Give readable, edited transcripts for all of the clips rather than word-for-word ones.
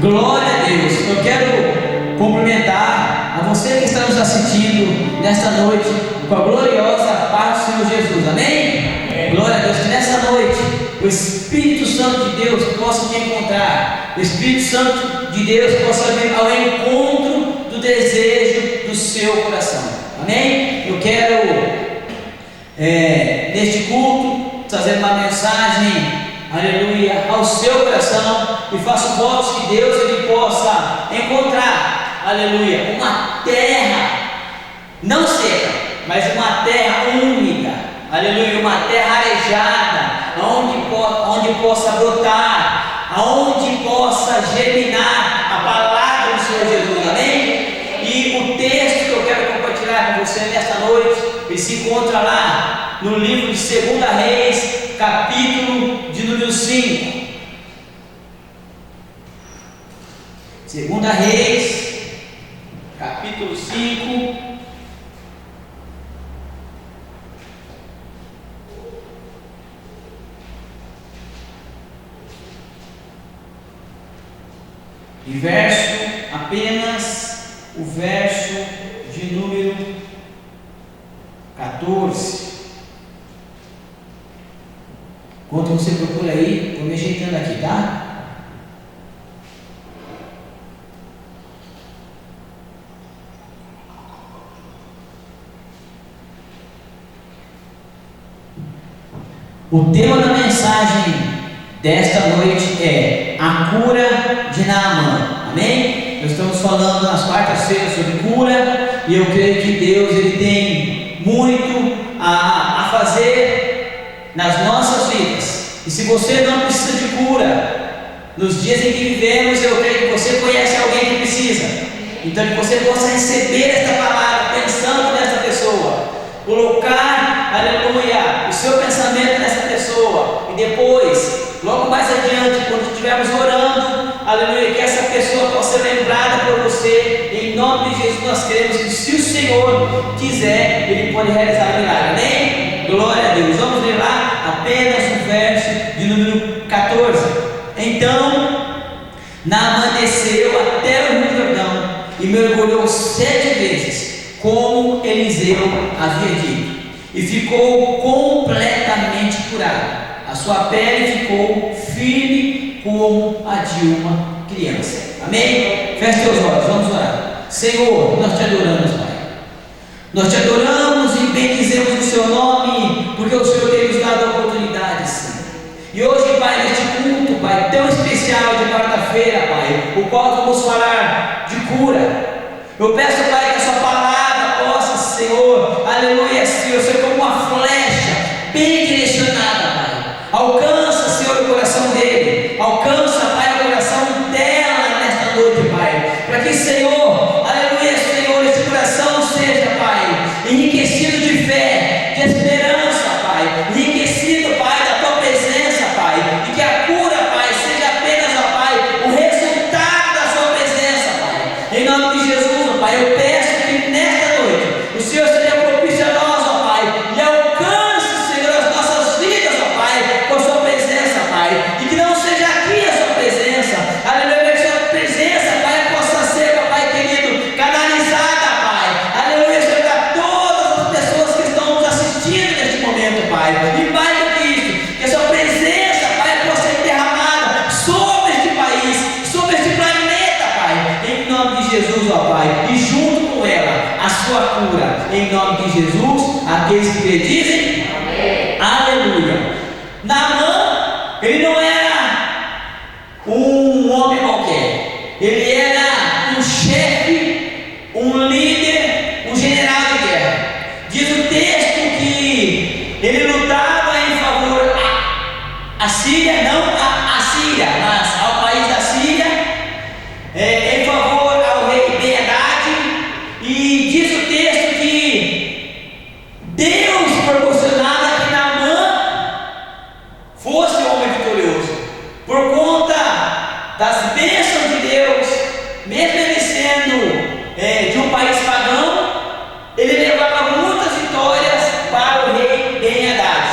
Glória a Deus. Eu quero cumprimentar a você que está nos assistindo nesta noite com a gloriosa paz do Senhor Jesus. Amém? Glória a Deus. Que nessa noite o Espírito Santo de Deus possa te encontrar. O Espírito Santo de Deus possa vir ao encontro do desejo do seu coração. Amém? Eu quero neste culto trazer uma mensagem, aleluia, ao seu coração, e faço votos que Deus ele possa encontrar, aleluia, uma terra não seca, mas uma terra úmida, aleluia, uma terra arejada, onde possa brotar, aonde possa germinar a palavra do Senhor Jesus. Amém? E o texto que eu quero compartilhar com você nesta noite, ele se encontra lá no livro de 2 Reis, capítulo de número 5. 2 Reis, capítulo 5. E apenas o verso de número 14. Enquanto você procura aí, vou me ajeitando aqui, tá? O tema da mensagem desta noite é a cura de Naamã. Amém? Nós estamos falando nas quartas-feiras sobre cura, e eu creio que Deus ele tem muito a fazer nas nossas vidas. E se você não precisa de cura nos dias em que vivemos, eu creio que você conhece alguém que precisa. Então que você possa receber esta palavra pensando nessa pessoa, colocar, aleluia, o seu pensamento nessa pessoa, e depois, logo mais adiante, quando estivermos orando, aleluia, que essa pessoa possa ser lembrada por você. Em nome de Jesus nós cremos que se o Senhor quiser, Ele pode realizar o milagre. Amém? Glória a Deus. Vamos ler lá apenas o verso de número 14. Então Naamã desceu até o Rio Jordão e mergulhou 7 vezes, como Eliseu havia dito, e ficou completamente curado. A sua pele ficou firme como a de uma criança. Amém? Feche teus olhos, vamos orar. Senhor, nós te adoramos, Pai. Nós te adoramos e bendizemos o seu nome, porque o Senhor tem nos dado a oportunidade, Senhor. E hoje, Pai, neste culto, Pai, tão especial de quarta-feira, Pai, o qual vamos falar de cura. Eu peço, Pai, que a sua palavra possa, Senhor, aleluia, Senhor, ser como uma flecha bem direcionada, Pai. Alcança, Senhor, o coração dele. Alcança, Pai, o coração dela nesta noite, Pai. Para que, Senhor, aleluia, Senhor, esse coração seja, Pai, enriquecido de fé, de esperança, Pai. Enriquecido, Pai, da tua presença, Pai. E que a cura, Pai, seja apenas, ó Pai, o resultado da sua presença, Pai. Em nome de Jesus, ó Pai, eu peço que nesta noite o Senhor seja propício a nós, ó Pai, e alcance, Senhor, as nossas vidas, ó Pai, com a sua presença, Pai. E que não seja aqui a sua presença, aleluia, que a sua presença, Pai, possa ser, ó Pai querido, canalizada, Pai, aleluia, Senhor, para todas as pessoas que estão nos assistindo neste momento, Pai. E mais do que isso, que a sua presença, Pai, possa ser derramada sobre este país, sobre este planeta, Pai, em nome de Jesus, ó Pai, e junto com ela a sua cura, em nome de Jesus. Aqueles que acreditem, amém. Aleluia. Naamã, ele não era um homem qualquer, ele era um chefe, um líder, um general de guerra. Diz o texto que ele lutava em favor à Síria, não à Síria, mas ao país da Síria, em favor ao rei Ben-Hadad. E diz o texto que Deus proporcionava que Naamã fosse o homem vitorioso, por conta das bênçãos de Deus. Mesmo ele sendo de um país pagão, ele levava muitas vitórias para o rei Ben-Hadad.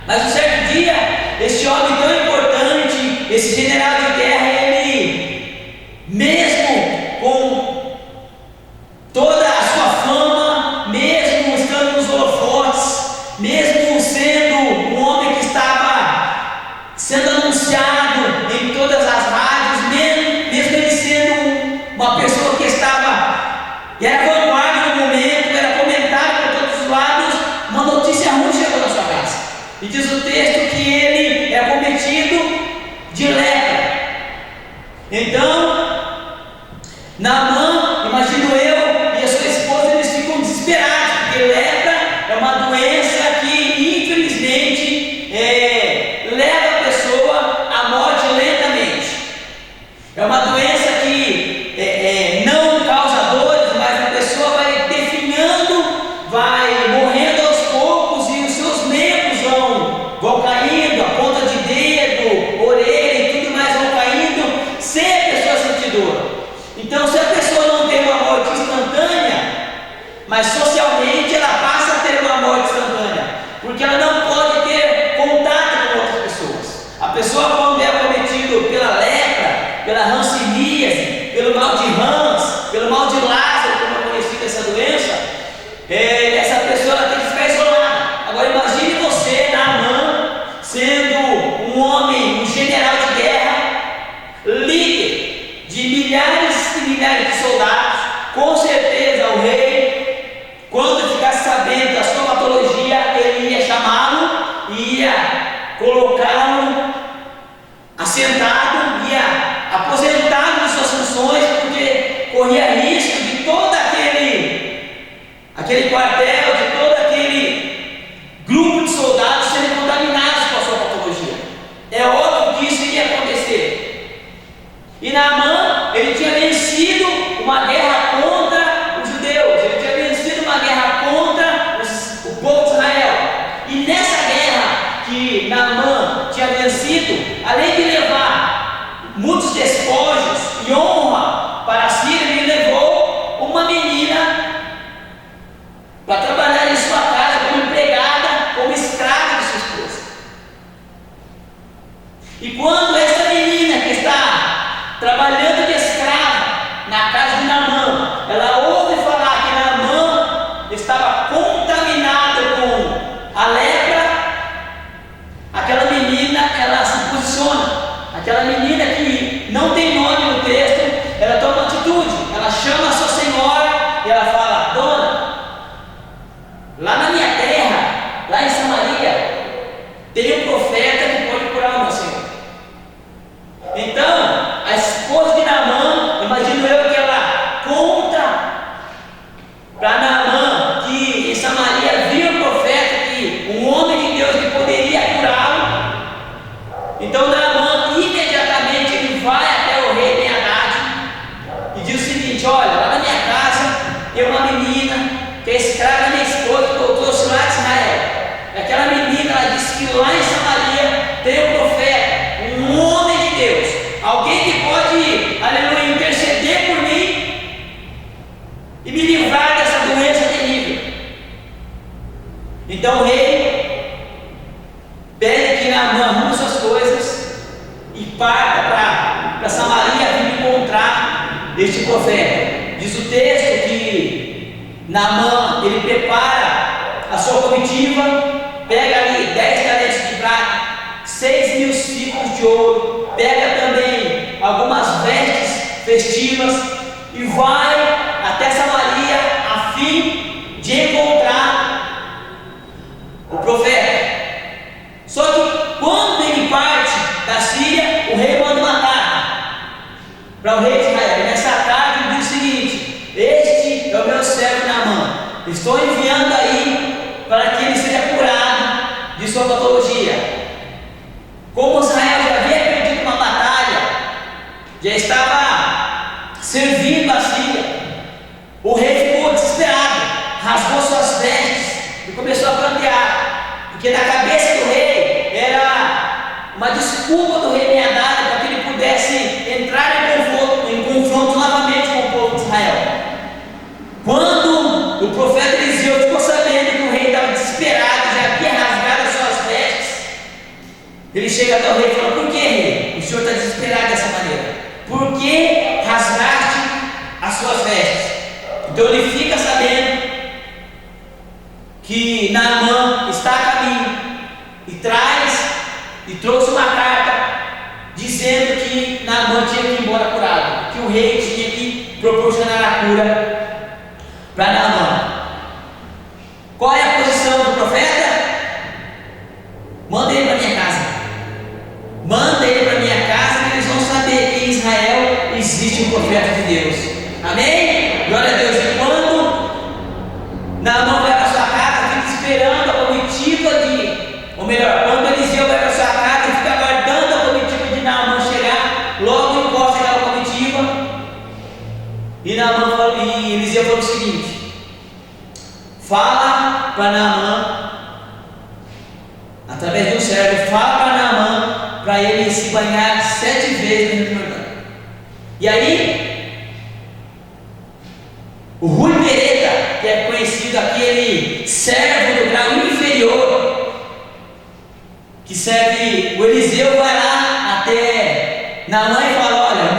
Mas um certo dia, esse homem tão importante, esse general de guerra, ele e era vanguarda no momento, era comentado por todos os lados. Uma notícia ruim chegou na sua casa, e diz o texto que ele é acometido de lepra. Então, Naamã, imagino eu, e a sua esposa, eles ficam desesperados, porque lepra é uma doença que infelizmente leva a pessoa à morte lentamente. É uma doença que não causa dores, mas a pessoa vai definhando, vai morrendo aos poucos, e os seus membros vão caindo, a ponta de dedo, orelha e tudo mais vão caindo, sem a pessoa sentir dor. Então, se a pessoa não tem uma morte instantânea, mas socialmente ela passa a ter uma morte instantânea, porque ela não pode ter contato com outras pessoas. A pessoa, quando é acometida pela lepra, pela hanseníase, pelo mal de Hans, pelo mal de Lázaro, como é conhecida essa doença, essa pessoa ela tem que ficar isolada. Agora imagine você, Naamã, sendo um homem, um general de guerra, líder de milhares e milhares de soldados. Com certeza o rei, quando ficasse sabendo da sua patologia, ele ia chamá-lo, ia colocá-lo assentado, ia aposentá-lo de suas funções, porque corria risco de todo aquele quartel, de todo aquele grupo de soldados serem contaminados com a sua patologia. É óbvio que isso iria acontecer. E Naamã, ele tinha vencido uma guerra contra os judeus, ele tinha vencido uma guerra contra o povo de Israel. E nessa guerra que Naamã tinha vencido, além de levar muitos despojos e honra para a Síria, ele levou uma menina para trabalhar em sua casa como empregada, como escrava de sua esposa. E quando essa menina que está trabalhando de escrava na casa de Naamã, ela ouve falar que Naamã estava contaminado com a lepra, aquela menina, ela se posiciona. Aquela menina que não tem nome no texto, ela toma atitude, ela chama a sua senhora e ela fala: dona, lá na minha terra, lá em Samaria, tem um profeta que pode curar o meu senhor. Então, a esposa de Naamã, imagino eu que ela conta para Naamã que em Samaria havia um profeta, que um homem de Deus que poderia curá-lo. Então Naamã imediatamente ele vai até o rei Ben-Hadad e diz o seguinte: olha, lá na minha casa tem uma menina que é escrava da minha esposa, que eu trouxe lá de Israel. E aquela menina, ela disse que lá em Samaria tem um profeta, um homem de Deus, alguém que pode, aleluia, interceder por mim e me livrar dessa doença terrível. Então o rei pede que Naamã arrume suas coisas e parta para Samaria a vir encontrar este profeta. Diz o texto que Naamã, ele prepara a sua comitiva, pega ali 10 talentos de prata, 6.000 ciclos de ouro, pega também algumas vestes festivas e vai até Samaria a fim de encontrar o profeta. Só que quando ele parte da Síria, o rei manda uma carta para o rei de Israel. E nessa carta ele diz o seguinte: este é o meu servo Naamã, estou enviando aí para que ele seja curado de sua patologia. Como Israel já havia perdido uma batalha, já estava servindo a Síria, o rei ficou desesperado, rasgou suas vestes e começou a prantear, porque na cabeça do rei era uma desculpa do rei Ben-Hadad para que ele pudesse entrar em confronto novamente com o povo de Israel. Quando o profeta Eliseu ficou sabendo que o rei estava desesperado, já havia rasgado as suas vestes, ele chega até o rei e fala: por que, rei? O senhor está desesperado dessa maneira? Por que rasgaste as suas vestes? Então ele fica sabendo que Naamã está a caminho e trouxe uma carta dizendo que Naamã tinha que ir embora curado, que o rei tinha que proporcionar a cura para Naamã. Qual é a posição do profeta? Manda ele para minha casa. Manda ele para minha casa, que eles vão saber que em Israel existe um profeta de Deus. Amém? Glória a Deus. E quando Naamã vai para sua casa, fica esperando a comitiva ou melhor, quando Eliseu vai para sua casa, ele fica aguardando a comitiva de Naamã chegar, logo encosta aquela comitiva, e Eliseu falou o seguinte: fala para Naamã, através de um servo, fala para Naamã, para ele se banhar 7 vezes no Rio Jordão. E aí, o Rui Pereda, que é conhecido aquele servo do grau inferior, que serve o Eliseu, vai lá até Naamã e fala: olha,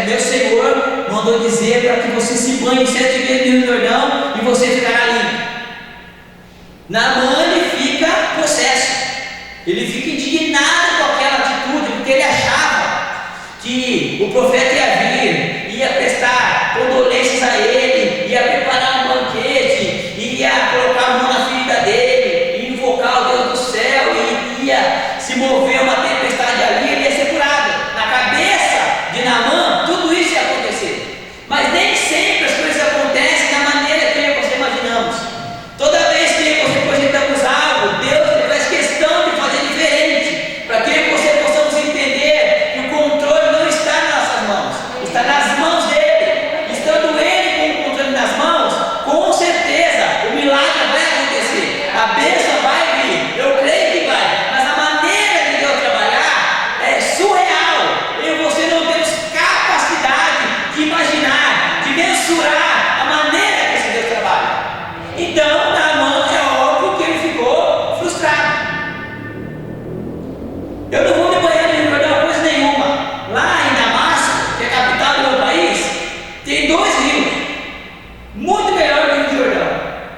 meu Senhor mandou dizer para que você se banhe 7 vezes no Rio Jordão e você ficará limpo. Naamã, ele fica possesso, ele fica indignado com aquela atitude, porque ele achava que o profeta ia vir, ia prestar condolências a ele, ia preparar um banquete, ia colocar a mão na ferida dele, ia invocar o Deus do céu, e ia se mover uma tempestade ali, ele ia ser curado. Na cabeça de Naamã, tudo isso ia acontecer, mas nem sempre as coisas acontecem da maneira que eu e você imaginamos. Toda vez que você projetamos algo, Deus faz questão de fazer diferente, para que você possamos entender que o controle não está nas nossas mãos, está nas mãos dele. Estando ele com o controle nas mãos, com certeza o milagre vai acontecer, a bênção vai vir, eu creio que vai, mas a maneira de Deus trabalhar é surreal. Eu e você não temos capacidade de imaginar, de mensurar a maneira que esse Deus trabalha. Então, Naamã, é óbvio que ele ficou frustrado. Eu não vou me banhar no Rio Jordão coisa nenhuma. Lá em Damasco, que é a capital do meu país, tem 2 rios, muito melhor que o Rio Jordão: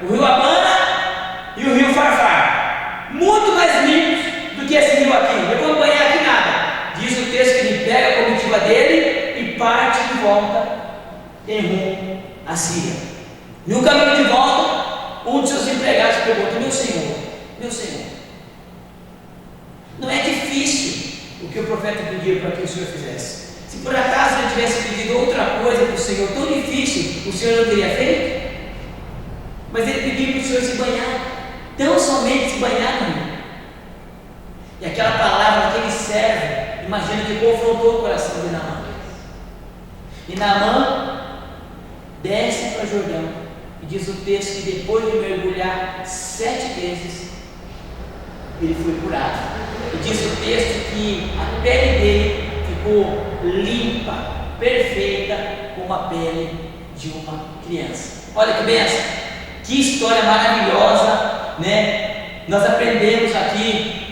o Rio Abana e o Rio Farfar, muito mais limpos do que esse rio aqui. Eu vou me banhar aqui nada. Diz o texto que ele pega a comitiva dele e parte de volta em rumo à Síria. No caminho de volta, um de seus empregados pergunta: meu senhor, não é difícil o que o profeta pediu para que o senhor fizesse? Se por acaso ele tivesse pedido outra coisa para o senhor, tão difícil, o senhor não teria feito? Mas ele pediu para o senhor se banhar, tão somente se banhar no rio. E aquela palavra daquele servo, imagina que confrontou o coração de Naamã. E Naamã desce para Jordão, e diz o texto que depois de mergulhar 7 vezes, ele foi curado. E diz o texto que a pele dele ficou limpa, perfeita, como a pele de uma criança. Olha que bênção, que história maravilhosa, né? Nós aprendemos aqui,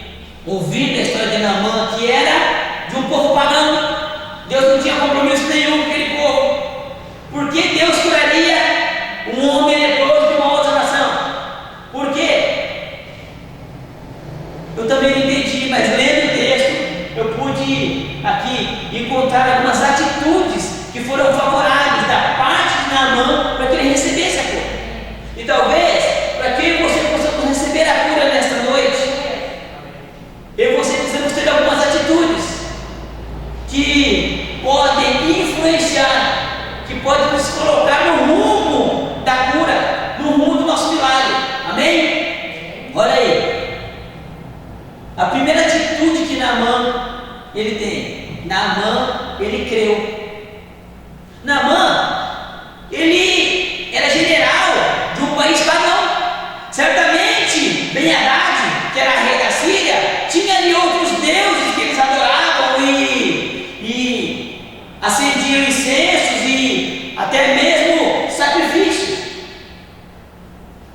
ouvindo a história de Naamã, que era de um povo pagão. Deus não tinha compromisso nenhum com aquele povo. Por que Deus curaria um homem leproso de uma outra nação? Por quê? Eu também não entendi, mas lendo o texto, eu pude aqui encontrar algumas atitudes que foram favoráveis da parte de Naamã para que ele recebesse a cura. E talvez, para que você possa receber a cura nesta noite, eu e você precisamos ter algumas atitudes que podem influenciar, que podem nos colocar no rumo da cura, no rumo do nosso milagre. Amém? Olha aí. A primeira atitude que Naamã ele tem: Naamã, ele creu. Naamã, ele era general de um país pagão. Certamente Ben-Hadad, que era rei da Síria, tinha ali outros deuses que eles adoravam e acendiam incensos e até mesmo sacrifícios.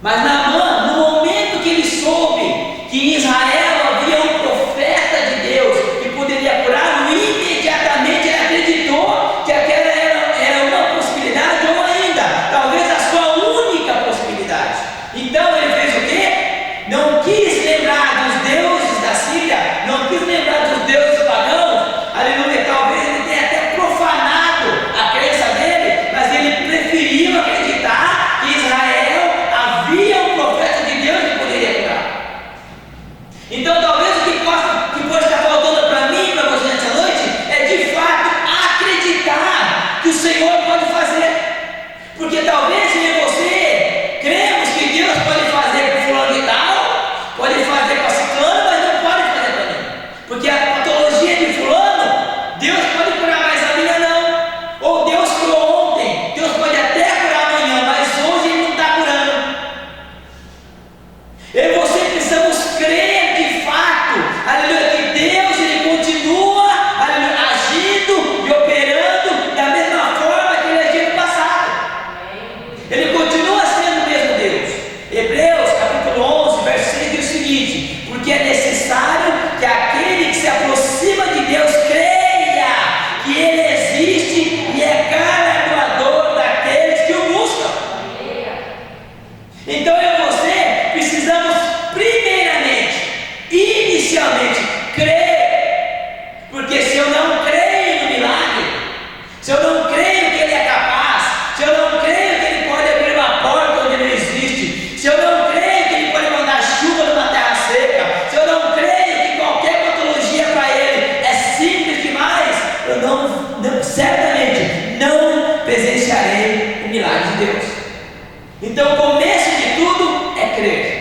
Mas Naamã, no momento que ele soube que em Israel havia um profeta de Deus que poderia curá-lo, imediatamente ele acreditou que aquela era uma possibilidade, ou ainda, talvez a sua única possibilidade. Então ele fez o quê? Não quis lembrar dos deuses da Síria, não quis lembrar dos deuses pagãos. Aleluia, talvez ele tenha até profanado a crença dele, mas ele preferiu acreditar que de Deus. Então o começo de tudo é crer.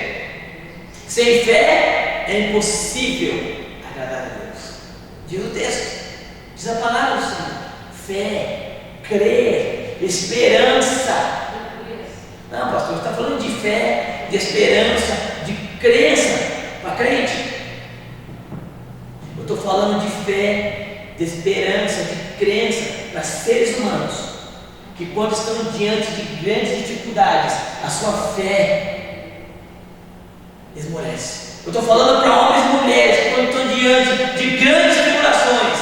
Sem fé é impossível agradar a Deus. Diz o texto, diz a palavra do Senhor: fé, crer, esperança. Não, pastor, você está falando de fé, de esperança, de crença para crente. Eu estou falando de fé, de esperança, de crença para seres humanos que, quando estão diante de grandes dificuldades, a sua fé esmorece. Eu estou falando para homens e mulheres que, quando estão diante de grandes tribulações,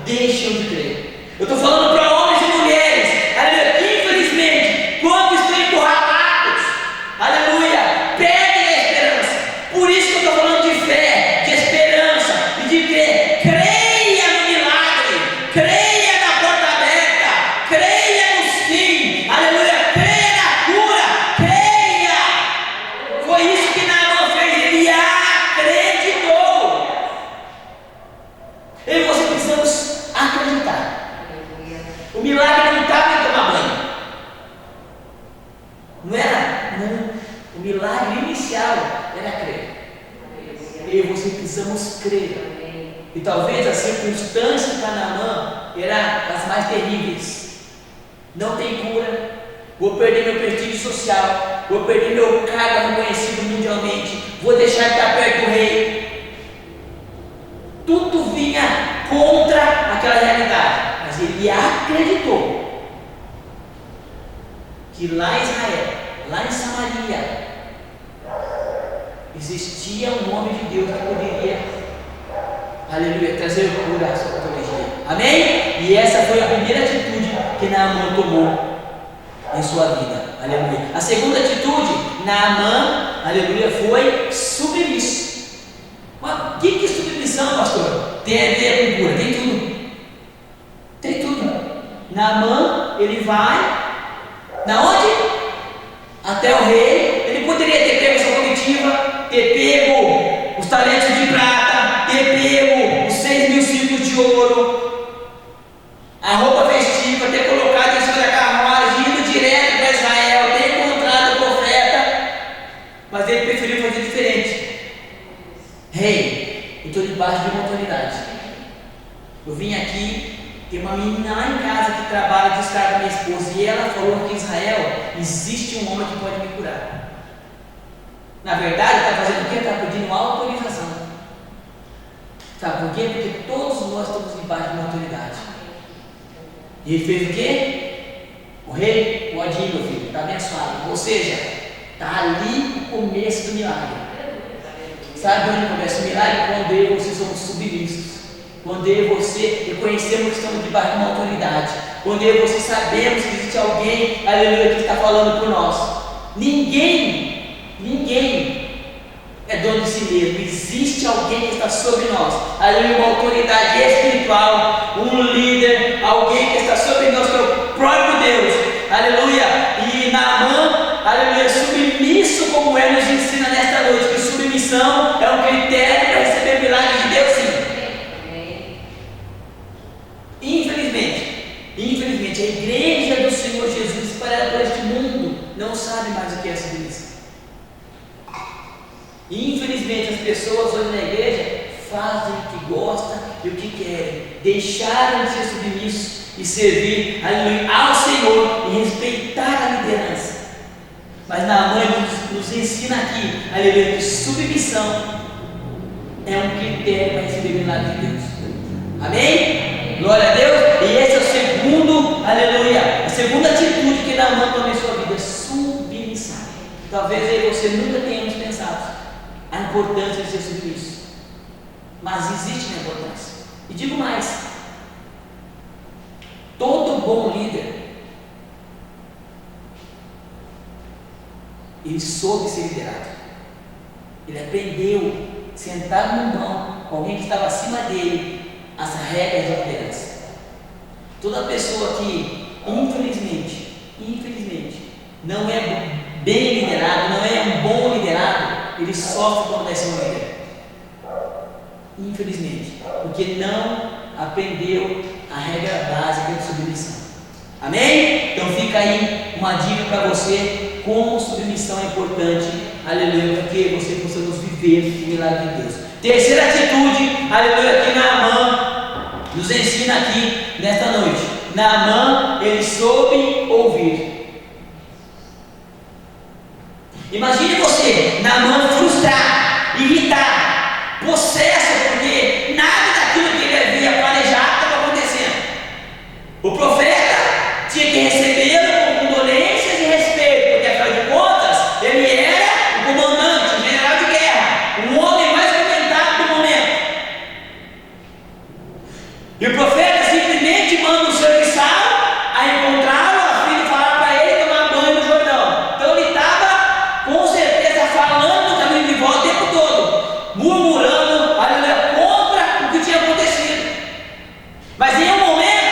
deixam de crer. Eu estou falando para homens e mulheres, aleluia, que infelizmente, quando estão encurralados, aleluia, perdem a esperança. Por isso que eu estou falando de fé, de esperança e de crer. Creia no milagre, creia na porta aberta, creia no sim, aleluia, creia na cura, creia. Foi isso que Naamã fez, ele acreditou. Eu e você precisamos acreditar. O milagre não estava em tomar banho. Não era, não. O milagre inicial era crer. Eu e você precisamos crer. E talvez a circunstância de Naamã era das mais terríveis. Não tem cura, vou perder meu prestígio social, vou perder meu cargo reconhecido mundialmente, vou deixar de estar perto do rei. Tudo vinha contra aquela realidade, mas ele acreditou que lá em Israel, lá em Samaria, existia um homem de Deus que poderia, aleluia, trazer cura à sua patologia. Amém? E essa foi a primeira atitude que Naamã tomou em sua vida. Aleluia. A segunda atitude, Naamã, aleluia, foi submisso. Mas o que é submissão, pastor? Tem a ver com cura? Tem tudo. Tem tudo. Naamã, ele vai na onde? Até o rei. Ele poderia ter pego essa comitiva, ter pego os talentos de prata, ter pego os 6.000 ciclos de ouro, a roupa festiva, ter colocado em cima da carruagem, ido direto para Israel, ter encontrado o profeta, mas ele preferiu fazer diferente. Rei, eu estou debaixo de uma autoridade. Eu vim aqui, tem uma menina lá em casa que trabalha de escrava da minha esposa, e ela falou que em Israel existe um homem que pode me curar. Na verdade, está fazendo o quê? Está pedindo autorização. Sabe por quê? Porque todos nós estamos debaixo de uma autoridade. E ele fez o quê? O rei, pode ir, meu filho, está abençoado. Ou seja, está ali o começo do milagre. Sabe onde começa o milagre? Quando eu e você somos submissos. Quando eu e você reconhecemos que estamos debaixo de uma autoridade. Quando eu e você sabemos que existe alguém, aleluia, que está falando por nós. Ninguém é dono de si mesmo. Existe alguém que está sobre nós. Aleluia, uma autoridade espiritual, um líder, alguém que está sobre nós, que é o próprio Deus. Aleluia. E Naamã, aleluia, submisso como ele nos ensina nesta noite, que submissão é um critério para receber milagres de Deus, sim. Infelizmente, a igreja do Senhor Jesus espalhada por este mundo não sabe mais o que é submissão. Infelizmente, as pessoas hoje na igreja fazem o que gostam e o que querem, deixaram de ser submissos e servir, aleluia, ao Senhor e respeitar a liderança. Mas Naamã nos ensina aqui, aleluia, que submissão é um critério para receber milagre de Deus. Amém? Glória a Deus. E esse é o segundo, aleluia, a segunda atitude que Naamã toma em sua vida, submissão. Talvez eu e você nunca tenhamos pensado a importância de ser submisso, mas existe uma importância. E digo mais, todo bom líder, ele soube ser liderado. Ele aprendeu sentado no banco com alguém que estava acima dele as regras da liderança. Toda pessoa que infelizmente não é bem liderado, não é um bom liderado, ele sofre quando é seu líder. Infelizmente, porque não aprendeu a regra básica de submissão. Amém? Então fica aí uma dica para você, como submissão é importante, aleluia, para que você possamos viver o milagre de Deus. Terceira atitude, aleluia, que Naamã nos ensina aqui nesta noite. Naamã, ele soube ouvir. Imagine você, Naamã, frustrado, irritado, possesso, porque nada daquilo que ele havia planejado estava acontecendo. O profeta tinha que recebê-lo com condolências e respeito, porque afinal de contas, ele era o comandante, o general de guerra, o homem mais comentado do momento. E o profeta simplesmente manda o serviçal a encontrá-lo, a fim de falar para ele tomar banho no Jordão. Então ele estava com certeza falando no caminho de volta o tempo todo, murmurando, aleluia, contra o que tinha acontecido. Mas em um momento,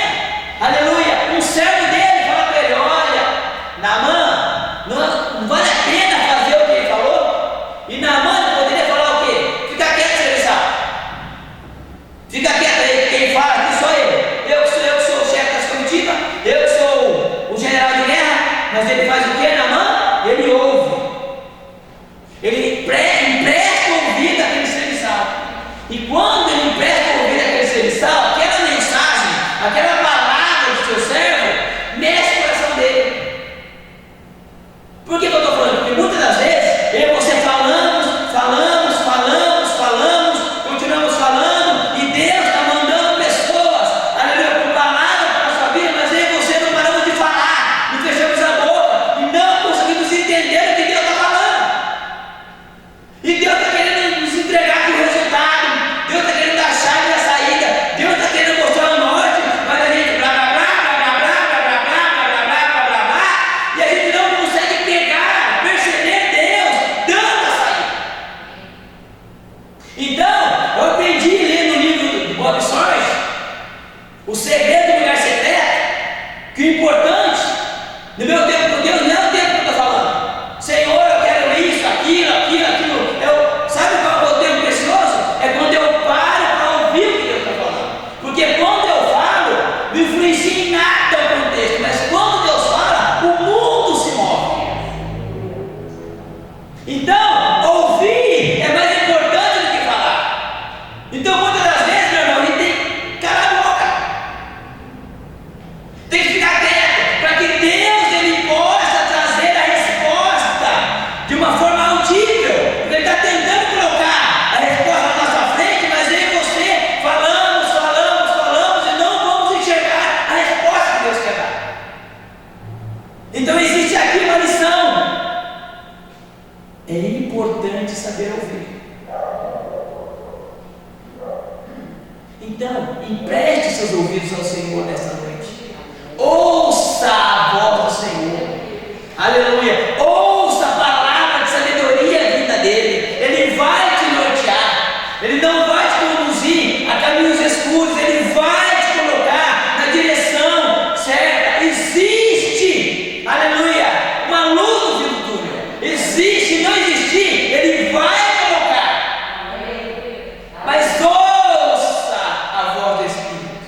aleluia, um servo dele fala para ele: olha, Naamã, não vale a pena fazer o que ele falou. E Naamã poderia falar o quê? Fica quieto, serviçal. Fica quieto aí, quem fala aqui sou eu. Eu que sou o chefe das comitivas, eu que sou o general de guerra. Mas ele faz o quê, Naamã? Ele ouve. Ele empresta ouvido àquele serviçal. E quando ele empresta ouvido àquele serviçal, aquela mensagem, aquela palavra do seu servo, mexe o coração dele. Por que eu estou falando? Porque muitas das vezes, eu e você falamos, continuamos falando, e Deus está mandando pessoas, aleluia, com palavras para a sua vida, mas eu e você não paramos de falar, e fechamos a boca, e não conseguimos entender o que Deus está falando. E Deus está querendo nos entregar aqui o resultado, Deus está querendo dar a chave da saída, Deus está querendo mostrar o norte, mas a gente blá blá blá blá blá blá blá blá blá blá blá blá blá, e a gente não consegue pegar, perceber Deus dando a saída. Então, eu aprendi lendo o livro do Bob Sorge, O Segredo do Lugar Secreto, que o importante no meu tempo com Deus não é o tempo que eu estou falando. Senhor, eu quero isso, aquilo. Sabe qual é o tempo precioso? É quando eu paro para ouvir o que Deus está falando. Porque quando eu falo, não influencia em nada o contexto, mas quando Deus fala, o mundo se move. Então, ouvir é mais importante do que falar. Então, muitas das vezes, meu irmão, a gente tem que calar a boca. Tem que ficar quieto, para que Deus ele possa trazer a resposta de uma forma audível. Porque Ele está tentando colocar a resposta na nossa frente, mas eu e você falamos e não vamos enxergar a resposta que Deus quer dar. Então existe aqui uma lição. É importante saber ouvir. Então, empreste seus ouvidos ao Senhor nesta noite. Ouça a voz do Senhor. Aleluia. Ouça a palavra de sabedoria vinda dele. Ele vai te nortear. Ele não vai te conduzir a caminhos escuros. Ele vai te colocar na direção certa. Existe, aleluia, uma luz no fim do túnel. Existe, não existir, ele vai colocar. Mas ouça a voz do Espírito.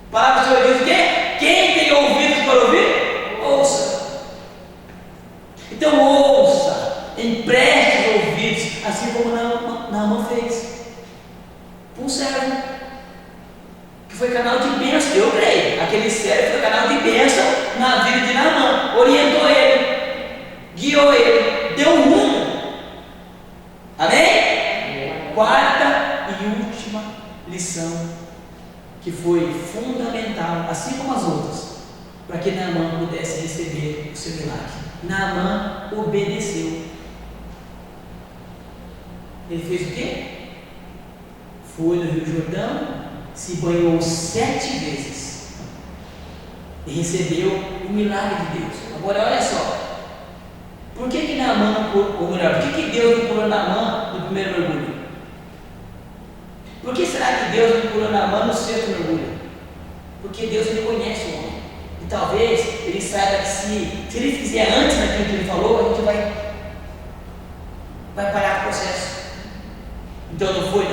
A palavra do Senhor diz o quê? Quem tem ouvidos para ouvir, ouça. Então ouça, empreste os ouvidos, assim como Naamã fez. Um servo que foi canal de bênção, eu creio. Aquele servo foi canal de bênção na vida de Naamã, orientou ele, guiou ele, deu um rumo. Amém? Quarta e última lição, que foi fundamental, assim como as outras, para que Naamã pudesse receber o seu milagre. Naamã obedeceu. Ele fez o quê? Foi no Rio Jordão, se banhou 7 vezes e recebeu o milagre de Deus. Agora olha só, por que Naamã, ou melhor, por que Deus não curou Naamã no primeiro mergulho? Por que será que Deus não curou Naamã no 6º mergulho? Porque Deus ele conhece o homem. E talvez ele saiba que se ele fizer antes daquilo que ele falou, a gente vai parar o processo. Então não foi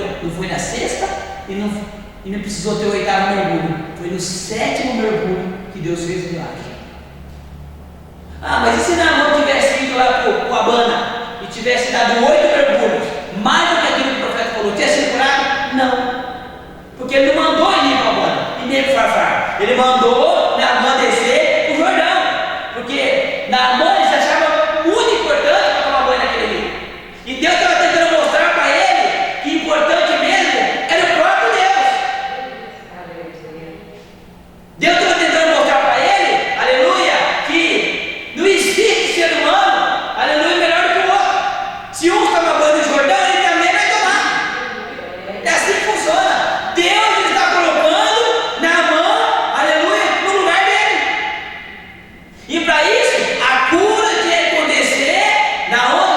na 6ª e não precisou ter o 8º mergulho. Foi no 7º mergulho que Deus fez o milagre. Ah, mas e se Naamã tivesse ido lá para Abana e tivesse dado 8 mergulhos, mais do que aquilo que o profeta falou, tinha sido curado? Não. Porque ele não mandou ele ir para Abana e nem para Farfar. Ele mandou Naamã descer para o Jordão. Porque Naamã ele se achava muito importante para tomar banho naquele rio. E Deus estava tentando mostrar para ele que importante mesmo era o próprio Deus. Deus estava tentando mostrar para ele, aleluia, que não existe ser humano, aleluia, melhor do que o outro. Se um toma banho no Jordão, ele também vai tomar. É assim que funciona. Deus está colocando Naamã, aleluia, no lugar dele. E para isso, a cura tinha que acontecer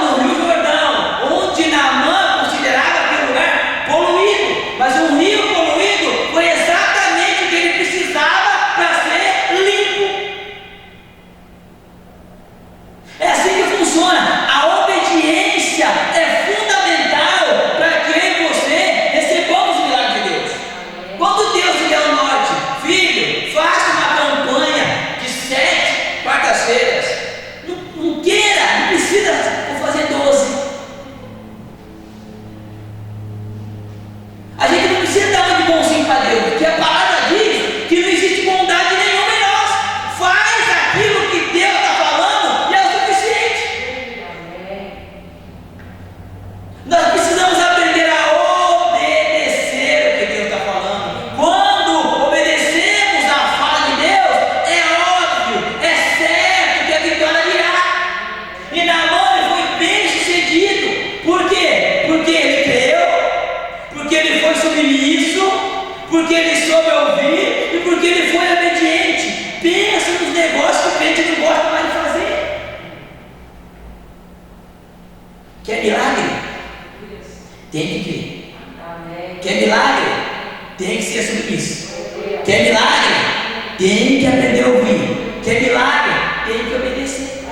no Rio Jordão, onde Naamã considerava aquele lugar poluído. Mas um rio poluído foi exatamente o que ele precisava para ser limpo. É assim que funciona. A obediência é fundamental para que eu e você recebamos o milagre de Deus. Quando Deus te der o norte, filho, faça uma campanha de 7 quartas-feiras. Não queira, não precisa fazer 12. A gente não precisa dar uma de bonzinho para Deus, porque a palavra diz que não existe bondade nenhuma em nós. Faz aquilo que Deus está falando e é o suficiente. Nós precisamos aprender a obedecer o que Deus está falando. Quando obedecemos a fala de Deus, é óbvio, é certo que a vitória virá. E Naamã foi bem sucedido. Por quê? Porque ele creu, porque ele foi submisso, porque ele soube ouvir e porque ele foi obediente. Pensa nos negócios que o crente não gosta mais de fazer. Quer milagre? Tem que crer. Quer milagre? Tem que ser submisso. Quer milagre? Tem que aprender a ouvir. Quer milagre? Tem que obedecer.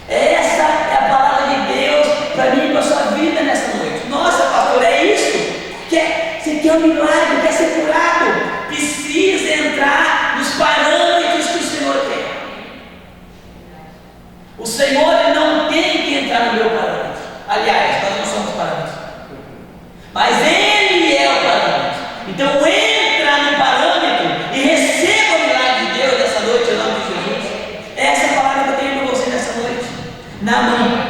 Essa é a palavra de Deus para mim e para a sua vida nessa noite. Nossa, pastor, é isso? Você quer um milagre, quer ser curado? Precisa entrar nos parâmetros que o Senhor quer. O Senhor ele não tem que entrar no meu parâmetro. Aliás, nós não somos parâmetros. Mas Ele é o parâmetro. Então entra no parâmetro e receba o milagre de Deus nessa noite, em nome de Jesus. Essa é a palavra que eu tenho para você nessa noite. Naamã,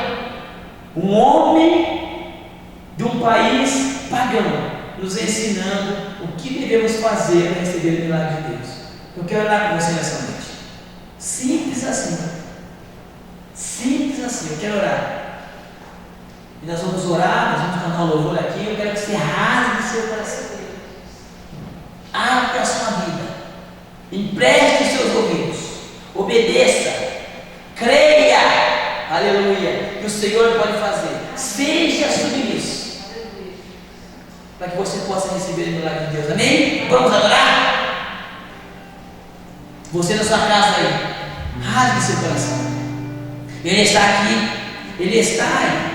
um homem de um país pagão, nos ensinando o que devemos fazer para receber o milagre de Deus. Eu quero orar com você nessa noite. Simples assim. Simples assim. Eu quero orar. E nós vamos orar, nós vamos cantar um louvor aqui. Eu quero que você rasgue seu coração. Abra a sua vida. Empreste os seus ouvidos. Obedeça. Creia. Aleluia. Que o Senhor pode fazer. Seja submisso. Para que você possa receber o milagre de Deus. Amém? Vamos adorar? Você na sua casa aí. Rasgue seu coração. Ele está aqui. Ele está aí.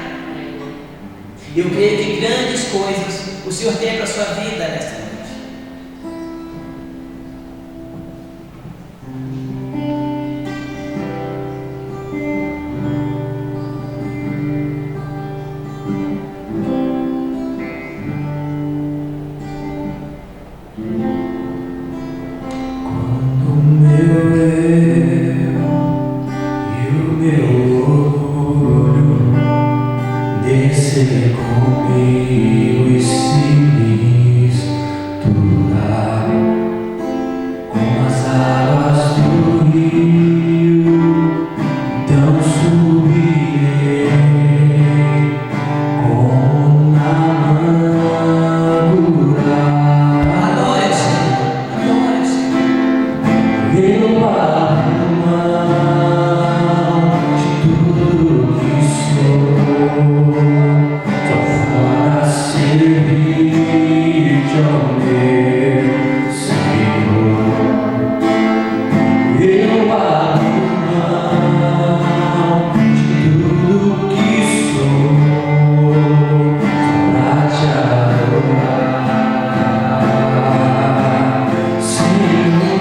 Eu creio que grandes coisas o Senhor tem para a sua vida nesta noite. Comigo e se misturar com as águas do rio, então subirei com Naamã curar. Adore o Senhor. Adore o Senhor. Eu abro mão de tudo que sou. Servir-te ao meu Senhor, eu abro mão de tudo que sou para te adorar, Senhor.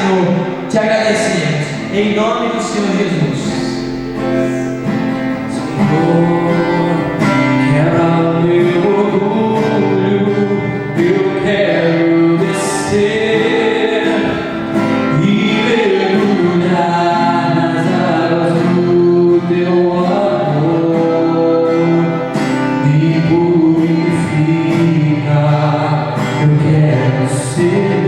Senhor, te agradecemos, em nome do Senhor Jesus. Senhor, quebra o meu orgulho, eu quero descer e mergulhar nas águas do teu amor, me purifica, eu quero ser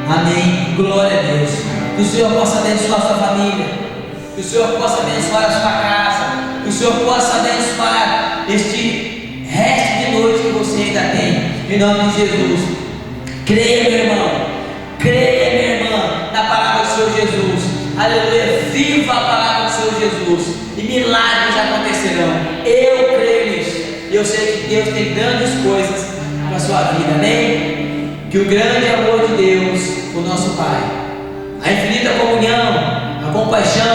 Amém. Glória a Deus. Que o Senhor possa abençoar a sua família. Que o Senhor possa abençoar a sua casa. Que o Senhor possa abençoar este resto de noite que você ainda tem. Em nome de Jesus. Creia, meu irmão. Creia, minha irmã, na palavra do Senhor Jesus. Aleluia. Viva a palavra do Senhor Jesus. E milagres acontecerão. Eu creio nisso. Eu sei que Deus tem grandes coisas para a sua vida. Amém? Que o grande amor de Deus, o nosso Pai, a infinita comunhão, a compaixão,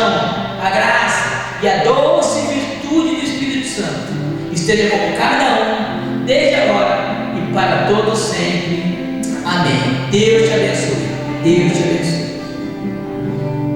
a graça e a doce virtude do Espírito Santo esteja com cada um, desde agora e para todos sempre. Amém. Deus te abençoe. Deus te abençoe.